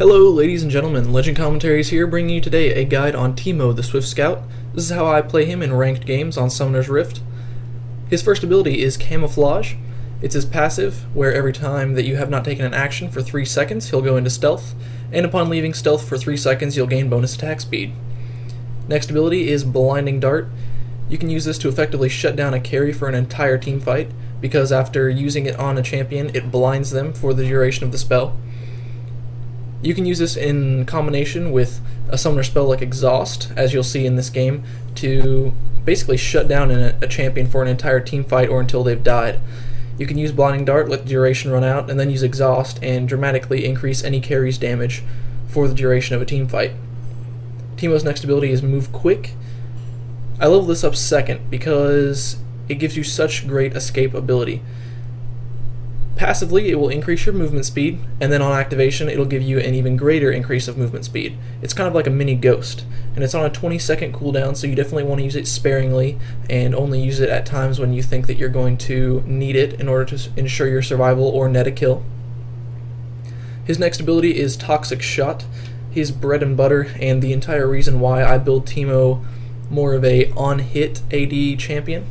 Hello ladies and gentlemen, Legend Commentaries here, bringing you today a guide on Teemo the Swift Scout. This is how I play him in ranked games on Summoner's Rift. His first ability is Camouflage. It's his passive, where every time that you have not taken an action for 3 seconds, he'll go into Stealth, and upon leaving Stealth for 3 seconds, you'll gain bonus attack speed. Next ability is Blinding Dart. You can use this to effectively shut down a carry for an entire team fight, because after using it on a champion, it blinds them for the duration of the spell. You can use this in combination with a summoner spell like Exhaust, as you'll see in this game, to basically shut down a champion for an entire team fight or until they've died. You can use Blinding Dart, let the duration run out, and then use Exhaust and dramatically increase any carry's damage for the duration of a team fight. Teemo's next ability is Move Quick. I level this up second because it gives you such great escape ability. Passively, it will increase your movement speed, and then on activation, it'll give you an even greater increase of movement speed. It's kind of like a mini ghost, and it's on a 20-second cooldown, so you definitely want to use it sparingly, and only use it at times when you think that you're going to need it in order to ensure your survival or net a kill. His next ability is Toxic Shot. He's bread and butter, and the entire reason why I build Teemo more of a on-hit AD champion.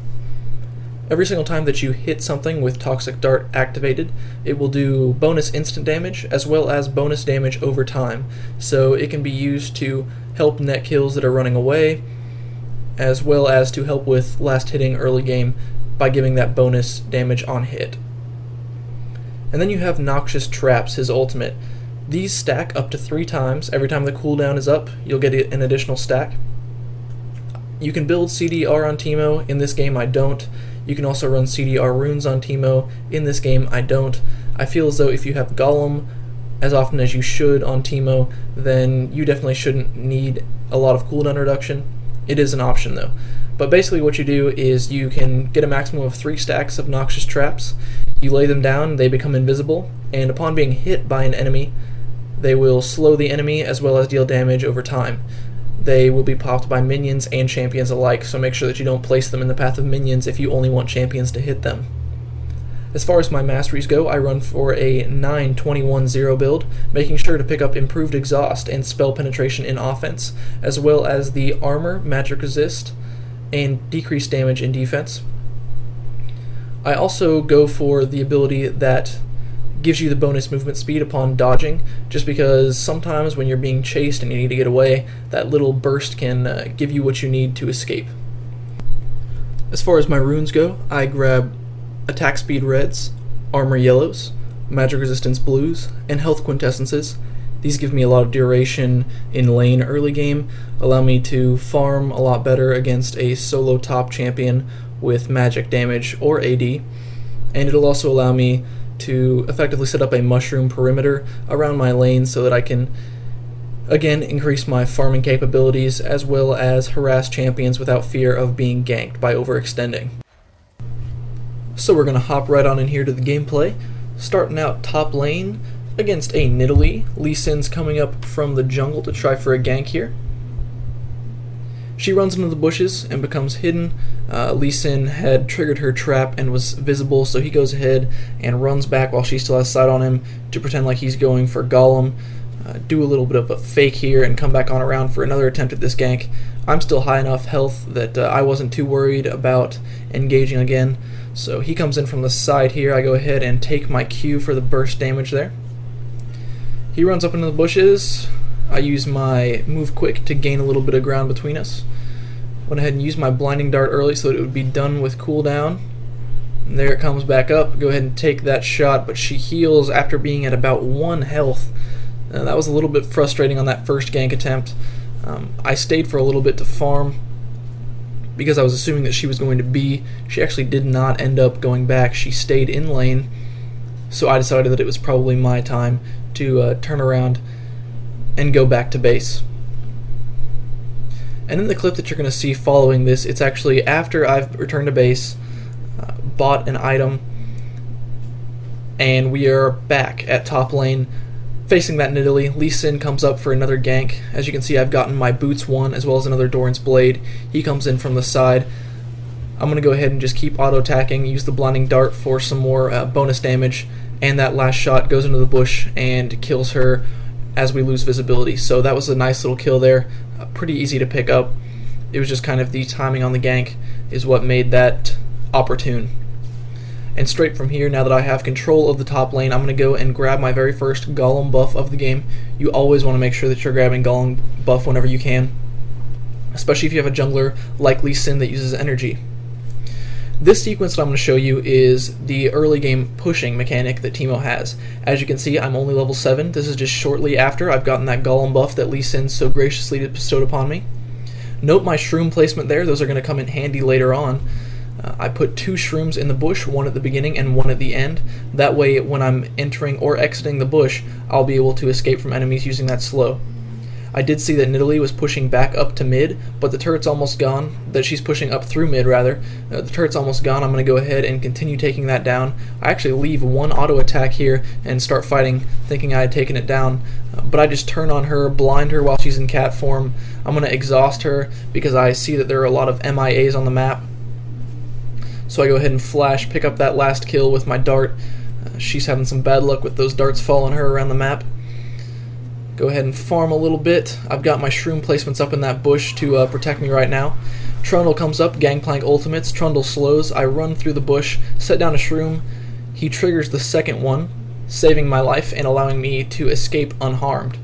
Every single time that you hit something with Toxic Dart activated, it will do bonus instant damage as well as bonus damage over time. So it can be used to help net kills that are running away, as well as to help with last hitting early game by giving that bonus damage on hit. And then you have Noxious Traps, his ultimate. These stack up to 3 times. Every time the cooldown is up, you'll get an additional stack. You can build CDR on Teemo. In this game, I don't. You can also run CDR runes on Teemo. In this game, I don't. I feel as though if you have Golem as often as you should on Teemo, then you definitely shouldn't need a lot of cooldown reduction. It is an option though. But basically what you do is you can get a maximum of 3 stacks of Noxious Traps. You lay them down, they become invisible, and upon being hit by an enemy, they will slow the enemy as well as deal damage over time. They will be popped by minions and champions alike, so make sure that you don't place them in the path of minions if you only want champions to hit them. As far as my masteries go, I run for a 9-21-0 build, making sure to pick up Improved Exhaust and Spell Penetration in offense, as well as the Armor, Magic Resist, and Decreased Damage in defense. I also go for the ability that gives you the bonus movement speed upon dodging, just because sometimes when you're being chased and you need to get away, that little burst can give you what you need to escape. As far as my runes go, I grab Attack Speed Reds, Armor Yellows, Magic Resistance Blues, and Health Quintessences. These give me a lot of duration in lane early game, allow me to farm a lot better against a solo top champion with magic damage or AD, and it'll also allow me to effectively set up a mushroom perimeter around my lane so that I can again increase my farming capabilities as well as harass champions without fear of being ganked by overextending. So we're going to hop right on in here to the gameplay, starting out top lane against a Nidalee. Lee Sin's coming up from the jungle to try for a gank here. She runs into the bushes and becomes hidden. Lee Sin had triggered her trap and was visible, so he goes ahead and runs back while she still has sight on him to pretend like he's going for Golem. Do a little bit of a fake here and come back on around for another attempt at this gank. I'm still high enough health that I wasn't too worried about engaging again, so he comes in from the side here. I go ahead and take my Q for the burst damage there. He runs up into the bushes. I use my Move Quick to gain a little bit of ground between us. Went ahead and used my Blinding Dart early so that it would be done with cooldown. And there it comes back up. Go ahead and take that shot, but she heals after being at about 1 health. That was a little bit frustrating on that first gank attempt. I stayed for a little bit to farm because I was assuming that she was going to B. She actually did not end up going back. She stayed in lane, so I decided that it was probably my time to turn around and go back to base. And in the clip that you're going to see following this, it's actually after I've returned to base, bought an item, and we are back at top lane facing that Nidalee. Lee Sin comes up for another gank. As you can see, I've gotten my Boots 1 as well as another Doran's Blade. He comes in from the side. I'm going to go ahead and just keep auto-attacking, use the Blinding Dart for some more bonus damage, and that last shot goes into the bush and kills her as we lose visibility. So that was a nice little kill there, pretty easy to pick up. It was just kind of the timing on the gank is what made that opportune. And straight from here, now that I have control of the top lane, I'm going to go and grab my very first Golem buff of the game. You always want to make sure that you're grabbing Golem buff whenever you can, especially if you have a jungler like Lee Sin that uses energy. This sequence that I'm going to show you is the early game pushing mechanic that Teemo has. As you can see, I'm only level 7. This is just shortly after I've gotten that Golem buff that Lee Sin so graciously bestowed upon me. Note my shroom placement there. Those are going to come in handy later on. I put 2 shrooms in the bush, one at the beginning and one at the end. That way, when I'm entering or exiting the bush, I'll be able to escape from enemies using that slow. I did see that Nidalee was pushing back up to mid, but the turret's almost gone. That she's pushing up through mid, rather. The turret's almost gone. I'm going to go ahead and continue taking that down. I actually leave one auto attack here and start fighting, thinking I had taken it down. But I just turn on her, blind her while she's in cat form. I'm going to exhaust her because I see that there are a lot of MIAs on the map. So I go ahead and flash, pick up that last kill with my dart. She's having some bad luck with those darts following her around the map. Go ahead and farm a little bit. I've got my shroom placements up in that bush to protect me right now. Trundle comes up, Gangplank ultimates, Trundle slows. I run through the bush, set down a shroom. He triggers the second one, saving my life and allowing me to escape unharmed.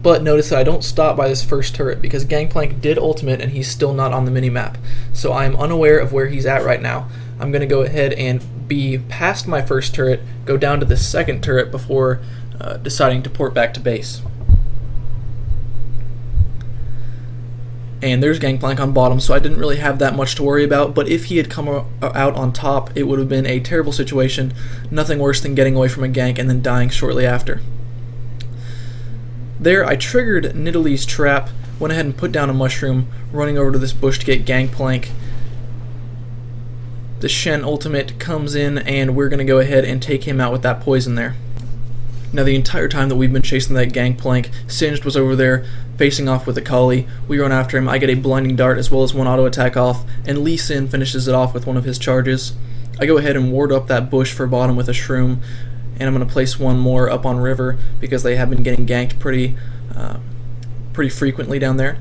But notice that I don't stop by this first turret because Gangplank did ultimate and he's still not on the minimap. So I am unaware of where he's at right now. I'm going to go ahead and be past my first turret, go down to the second turret before deciding to port back to base. And there's Gangplank on bottom, so I didn't really have that much to worry about, but if he had come out on top, it would have been a terrible situation. Nothing worse than getting away from a gank and then dying shortly after. There, I triggered Nidalee's trap, went ahead and put down a mushroom, running over to this bush to get Gangplank. The Shen ultimate comes in, and we're going to go ahead and take him out with that poison there. Now, the entire time that we've been chasing that Gangplank, Singed was over there facing off with Akali. We run after him. I get a blinding dart as well as one auto attack off, and Lee Sin finishes it off with one of his charges. I go ahead and ward up that bush for bottom with a shroom, and I'm going to place one more up on river because they have been getting ganked pretty frequently down there.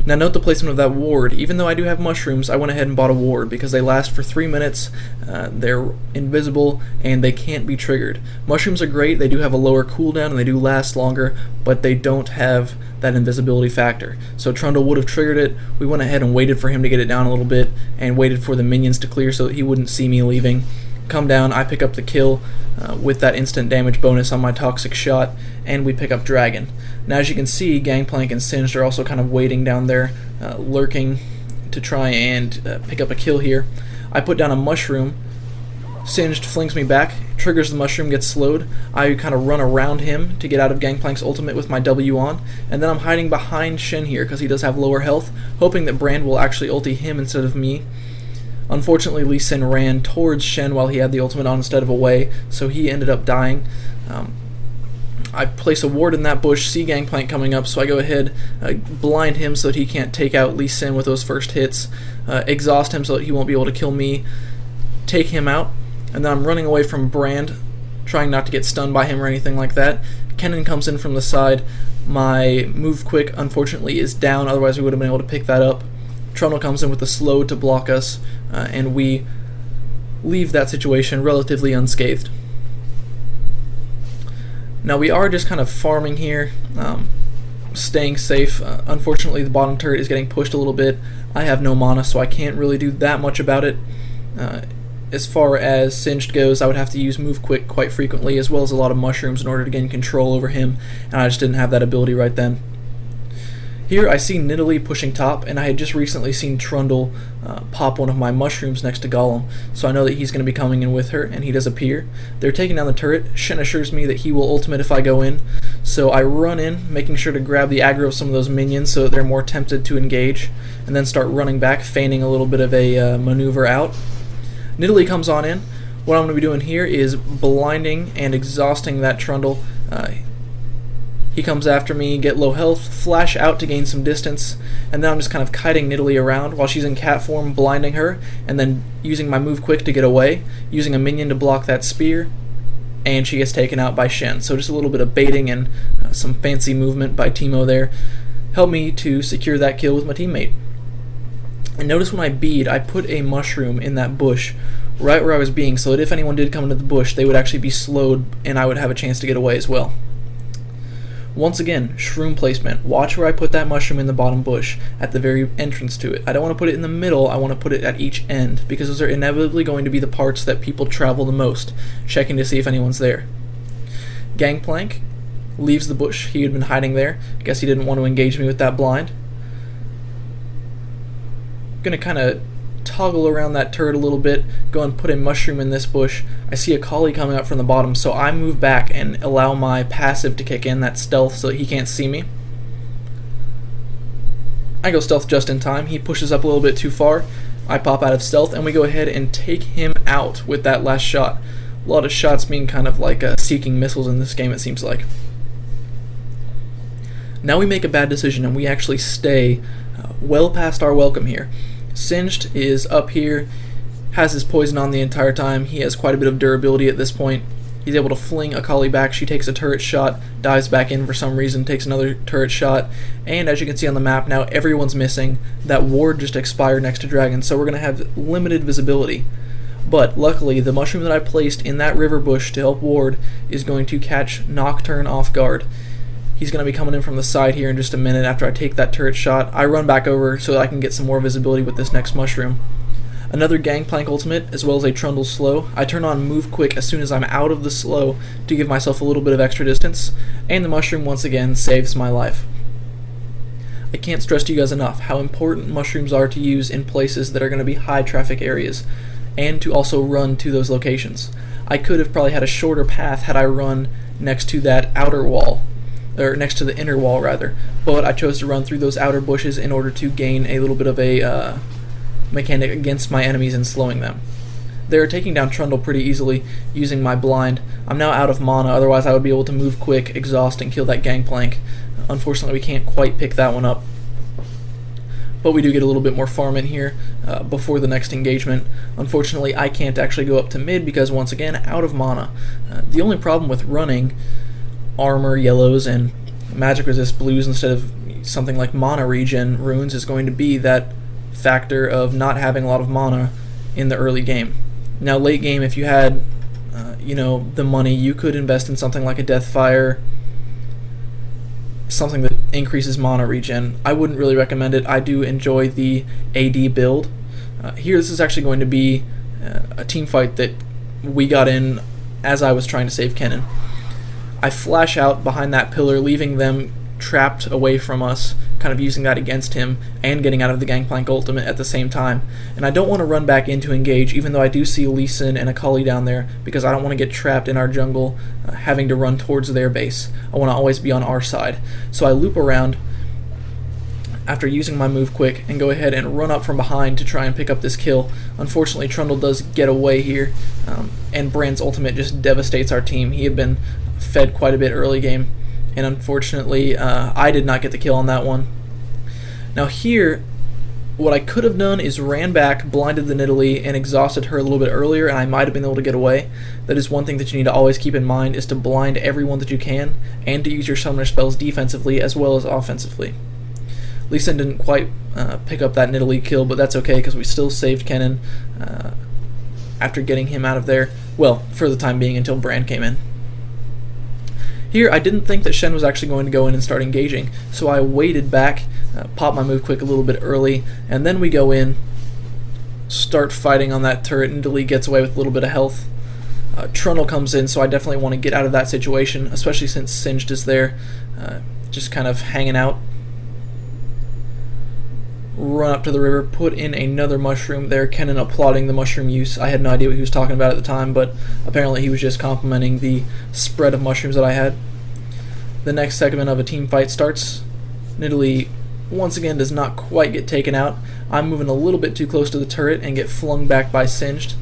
Now note the placement of that ward. Even though I do have mushrooms, I went ahead and bought a ward because they last for 3 minutes, they're invisible, and they can't be triggered. Mushrooms are great, they do have a lower cooldown and they do last longer, but they don't have that invisibility factor. So Trundle would have triggered it. We went ahead and waited for him to get it down a little bit and waited for the minions to clear so that he wouldn't see me leaving. Come down, I pick up the kill with that instant damage bonus on my toxic shot, and we pick up Dragon. Now as you can see, Gangplank and Singed are also kind of waiting down there, lurking to try and pick up a kill here. I put down a mushroom, Singed flings me back, triggers the mushroom, gets slowed. I kind of run around him to get out of Gangplank's ultimate with my W on, and then I'm hiding behind Shen here because he does have lower health, hoping that Brand will actually ulti him instead of me. Unfortunately, Lee Sin ran towards Shen while he had the ultimate on instead of away, so he ended up dying. I place a ward in that bush, see Gangplank coming up, so I go ahead, blind him so that he can't take out Lee Sin with those first hits, exhaust him so that he won't be able to kill me, take him out, and then I'm running away from Brand, trying not to get stunned by him or anything like that. Kennen comes in from the side. My move quick, unfortunately, is down, otherwise we would have been able to pick that up. Trundle comes in with the slow to block us, and we leave that situation relatively unscathed. Now we are just kind of farming here, staying safe. Unfortunately, the bottom turret is getting pushed a little bit. I have no mana, so I can't really do that much about it. As far as Singed goes, I would have to use Move Quick quite frequently, as well as a lot of mushrooms in order to gain control over him, and I just didn't have that ability right then. Here I see Nidalee pushing top, and I had just recently seen Trundle pop one of my mushrooms next to Golem, so I know that he's going to be coming in with her, and he does appear. They're taking down the turret. Shen assures me that he will ultimate if I go in, so I run in, making sure to grab the aggro of some of those minions so that they're more tempted to engage, and then start running back, feigning a little bit of a maneuver out. Nidalee comes on in. What I'm going to be doing here is blinding and exhausting that Trundle. He comes after me, get low health, flash out to gain some distance, and then I'm just kind of kiting Nidalee around while she's in cat form, blinding her, and then using my move quick to get away, using a minion to block that spear, and she gets taken out by Shen. So just a little bit of baiting and some fancy movement by Teemo there helped me to secure that kill with my teammate. And notice when I bead, I put a mushroom in that bush right where I was being, so that if anyone did come into the bush, they would actually be slowed and I would have a chance to get away as well. Once again, shroom placement. Watch where I put that mushroom in the bottom bush, at the very entrance to it. I don't want to put it in the middle, I want to put it at each end, because those are inevitably going to be the parts that people travel the most, checking to see if anyone's there. Gangplank leaves the bush. He had been hiding there. Guess he didn't want to engage me with that blind. Gonna kind of toggle around that turret a little bit, go and put a mushroom in this bush. I see a collie coming up from the bottom, so I move back and allow my passive to kick in, that stealth, so that he can't see me. I go stealth just in time. He pushes up a little bit too far. I pop out of stealth, and we go ahead and take him out with that last shot. A lot of shots being kind of like seeking missiles in this game, it seems like. Now we make a bad decision, and we actually stay well past our welcome here. Singed is up here, has his poison on the entire time. He has quite a bit of durability at this point. He's able to fling a collie back. She takes a turret shot, dives back in for some reason, takes another turret shot, and as you can see on the map now, everyone's missing. That ward just expired next to Dragon, so we're going to have limited visibility. But luckily, the mushroom that I placed in that river bush to help ward is going to catch Nocturne off guard. He's going to be coming in from the side here in just a minute after I take that turret shot. I run back over so that I can get some more visibility with this next mushroom. Another Gangplank ultimate, as well as a Trundle slow. I turn on Move Quick as soon as I'm out of the slow to give myself a little bit of extra distance, and the mushroom once again saves my life. I can't stress to you guys enough how important mushrooms are to use in places that are going to be high traffic areas, and to also run to those locations. I could have probably had a shorter path had I run next to that outer wall, or next to the inner wall rather, but I chose to run through those outer bushes in order to gain a little bit of a mechanic against my enemies and slowing them. They're taking down Trundle pretty easily using my blind. I'm now out of mana, otherwise I would be able to move quick, exhaust, and kill that Gangplank. Unfortunately, we can't quite pick that one up, but we do get a little bit more farm in here before the next engagement. Unfortunately, I can't actually go up to mid because, once again, out of mana. The only problem with running armor yellows and magic resist blues instead of something like mana regen runes is going to be that factor of not having a lot of mana in the early game. Now late game, if you had the money, you could invest in something like a Deathfire, something that increases mana regen. I wouldn't really recommend it. I do enjoy the AD build. Here this is actually going to be a team fight that we got in as I was trying to save Kennen. I flash out behind that pillar, leaving them trapped away from us, kind of using that against him, and getting out of the Gangplank ultimate at the same time. And I don't want to run back in to engage, even though I do see Lee Sin and a Kali down there, because I don't want to get trapped in our jungle having to run towards their base. I want to always be on our side. So I loop around after using my move quick and go ahead and run up from behind to try and pick up this kill. Unfortunately, Trundle does get away here, and Brand's ultimate just devastates our team. He had been fed quite a bit early game, and unfortunately I did not get the kill on that one. Now here, what I could have done is ran back, blinded the Nidalee, and exhausted her a little bit earlier, and I might have been able to get away. That is one thing that you need to always keep in mind, is to blind everyone that you can, and to use your summoner spells defensively as well as offensively. Lee Sin didn't quite pick up that Nidalee kill, but that's okay because we still saved Kennen after getting him out of there, well, for the time being, until Brand came in. Here, I didn't think that Shen was actually going to go in and start engaging, so I waited back, popped my move quick a little bit early, and then we go in, start fighting on that turret, and Nidalee gets away with a little bit of health. Trundle comes in, so I definitely want to get out of that situation, especially since Singed is there, just kind of hanging out. Run up to the river, put in another mushroom there. Kennen applauding the mushroom use. I had no idea what he was talking about at the time, but apparently he was just complimenting the spread of mushrooms that I had. The next segment of a team fight starts. Nidalee once again does not quite get taken out. I'm moving a little bit too close to the turret and get flung back by Singed,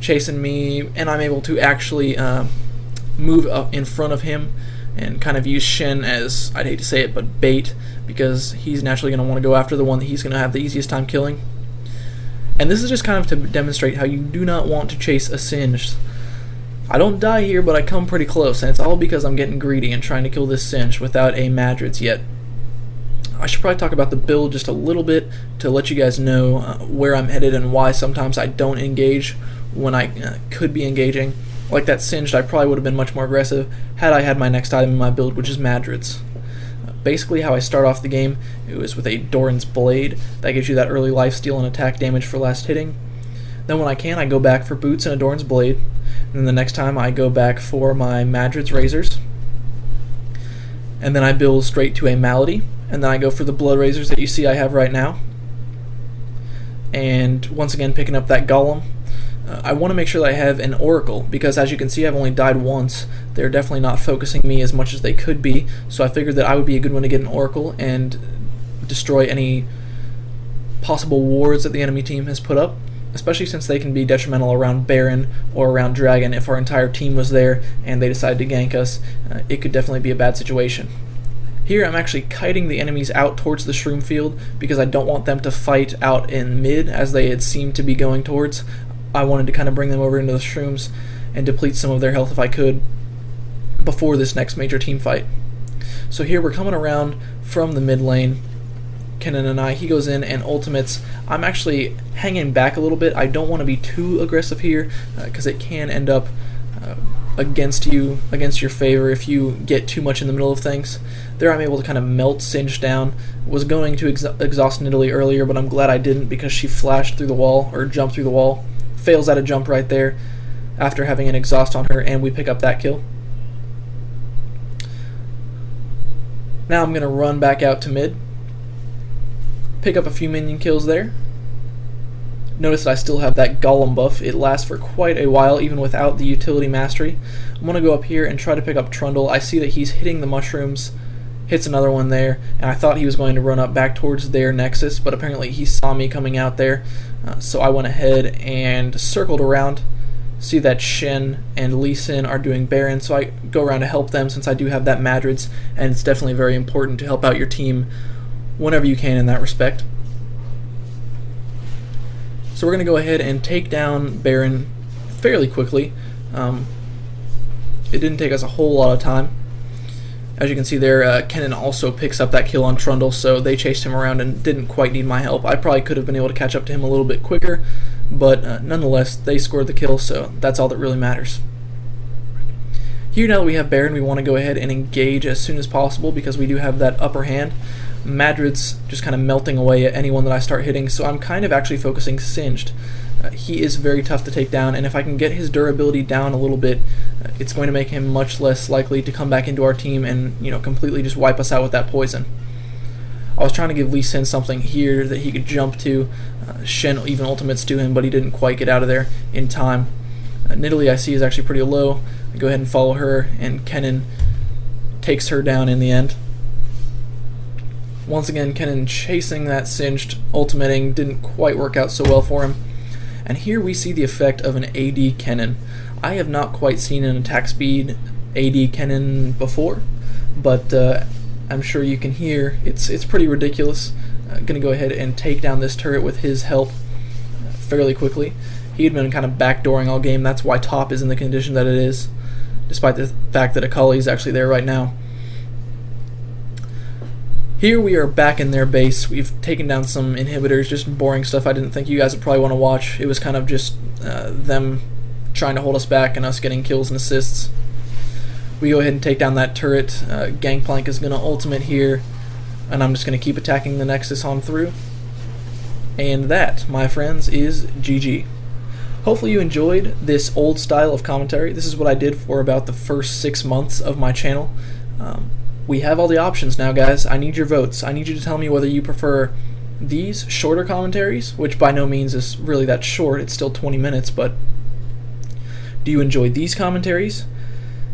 chasing me, and I'm able to actually move up in front of him and kind of use Shen as, I'd hate to say it, but bait, because he's naturally going to want to go after the one that he's going to have the easiest time killing. And this is just kind of to demonstrate how you do not want to chase a Singed. I don't die here, but I come pretty close, and it's all because I'm getting greedy and trying to kill this Singed without a Madrids yet. I should probably talk about the build just a little bit to let you guys know where I'm headed and why sometimes I don't engage when I could be engaging. Like that Singed, I probably would have been much more aggressive had I had my next item in my build, which is Madrids. Basically how I start off the game, it was with a Doran's Blade. That gives you that early lifesteal and attack damage for last hitting. Then when I can, I go back for Boots and a Doran's Blade. And then the next time I go back for my Madrids Razors. And then I build straight to a Malady. And then I go for the Blood Razors that you see I have right now. And once again picking up that Golem. I want to make sure that I have an Oracle, because as you can see I've only died once. They're definitely not focusing me as much as they could be, so I figured that I would be a good one to get an Oracle and destroy any possible wards that the enemy team has put up, especially since they can be detrimental around Baron or around Dragon. If our entire team was there and they decided to gank us, it could definitely be a bad situation. Here I'm actually kiting the enemies out towards the Shroom field because I don't want them to fight out in mid as they had seemed to be going towards. I wanted to kind of bring them over into the Shrooms and deplete some of their health if I could before this next major team fight. So here we're coming around from the mid lane. Kennen and he goes in and ultimates. I'm actually hanging back a little bit. I don't want to be too aggressive here because it can end up against your favor if you get too much in the middle of things. There I'm able to kind of melt Singed down. Was going to exhaust Nidalee earlier, but I'm glad I didn't because she flashed through the wall, or jumped through the wall. Fails at a jump right there after having an exhaust on her, and we pick up that kill. Now I'm going to run back out to mid, pick up a few minion kills there. Notice that I still have that Golem buff. It lasts for quite a while even without the utility mastery. I'm going to go up here and try to pick up Trundle. I see that he's hitting the mushrooms, hits another one there, and I thought he was going to run up back towards their Nexus, but apparently he saw me coming out there. So I went ahead and circled around. See that Shen and Lee Sin are doing Baron, so I go around to help them since I do have that Madrids, and it's definitely very important to help out your team whenever you can in that respect. So we're going to go ahead and take down Baron fairly quickly. It didn't take us a whole lot of time. As you can see there, Kennen also picks up that kill on Trundle, so they chased him around and didn't quite need my help. I probably could have been able to catch up to him a little bit quicker, but nonetheless, they scored the kill, so that's all that really matters. Here, now that we have Baron, we want to go ahead and engage as soon as possible because we do have that upper hand. Madrid's just kind of melting away at anyone that I start hitting, so I'm kind of actually focusing Singed. He is very tough to take down, and if I can get his durability down a little bit, it's going to make him much less likely to come back into our team and, you know, completely just wipe us out with that poison. I was trying to give Lee Sin something here that he could jump to. Shen even ultimates to him, but he didn't quite get out of there in time. Nidalee I see is actually pretty low. I go ahead and follow her, and Kennen takes her down in the end. Once again, Kennen chasing that Singed, ultimating, didn't quite work out so well for him. And here we see the effect of an AD Kennen. I have not quite seen an attack speed AD Kennen before, but I'm sure you can hear it's pretty ridiculous. Gonna go ahead and take down this turret with his help fairly quickly. He had been kind of backdooring all game. That's why top is in the condition that it is, despite the fact that Akali is actually there right now. Here we are back in their base. We've taken down some inhibitors, just boring stuff I didn't think you guys would probably want to watch. It was kind of just them trying to hold us back and us getting kills and assists. We go ahead and take down that turret. Gangplank is going to ultimate here, and I'm just going to keep attacking the Nexus on through. And that, my friends, is GG. Hopefully you enjoyed this old style of commentary. This is what I did for about the first 6 months of my channel. We have all the options now, guys. I need your votes. I need you to tell me whether you prefer these shorter commentaries, which by no means is really that short. It's still 20 minutes, but do you enjoy these commentaries?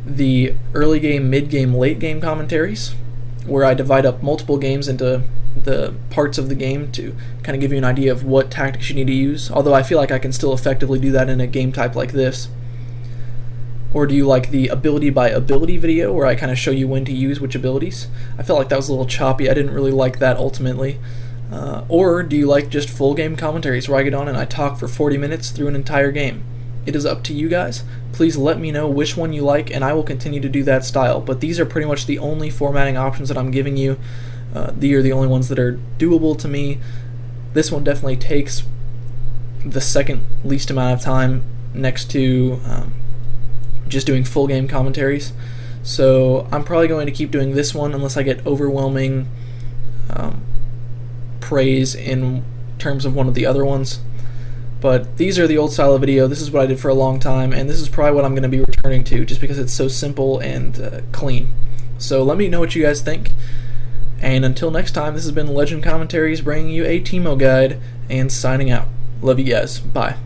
The early game, mid game, late game commentaries, where I divide up multiple games into the parts of the game to kind of give you an idea of what tactics you need to use, although I feel like I can still effectively do that in a game type like this. Or do you like the ability by ability video where I kind of show you when to use which abilities? I felt like that was a little choppy. I didn't really like that ultimately. Or do you like just full game commentaries where I get on and I talk for 40 minutes through an entire game? It is up to you guys. Please let me know which one you like, and I will continue to do that style. But these are pretty much the only formatting options that I'm giving you. These are the only ones that are doable to me. This one definitely takes the second least amount of time next to just doing full game commentaries. So I'm probably going to keep doing this one unless I get overwhelming praise in terms of one of the other ones. But these are the old style of video. This is what I did for a long time, and this is probably what I'm going to be returning to just because it's so simple and clean. So let me know what you guys think. And until next time, this has been Legend Commentaries bringing you a Teemo guide and signing out. Love you guys. Bye.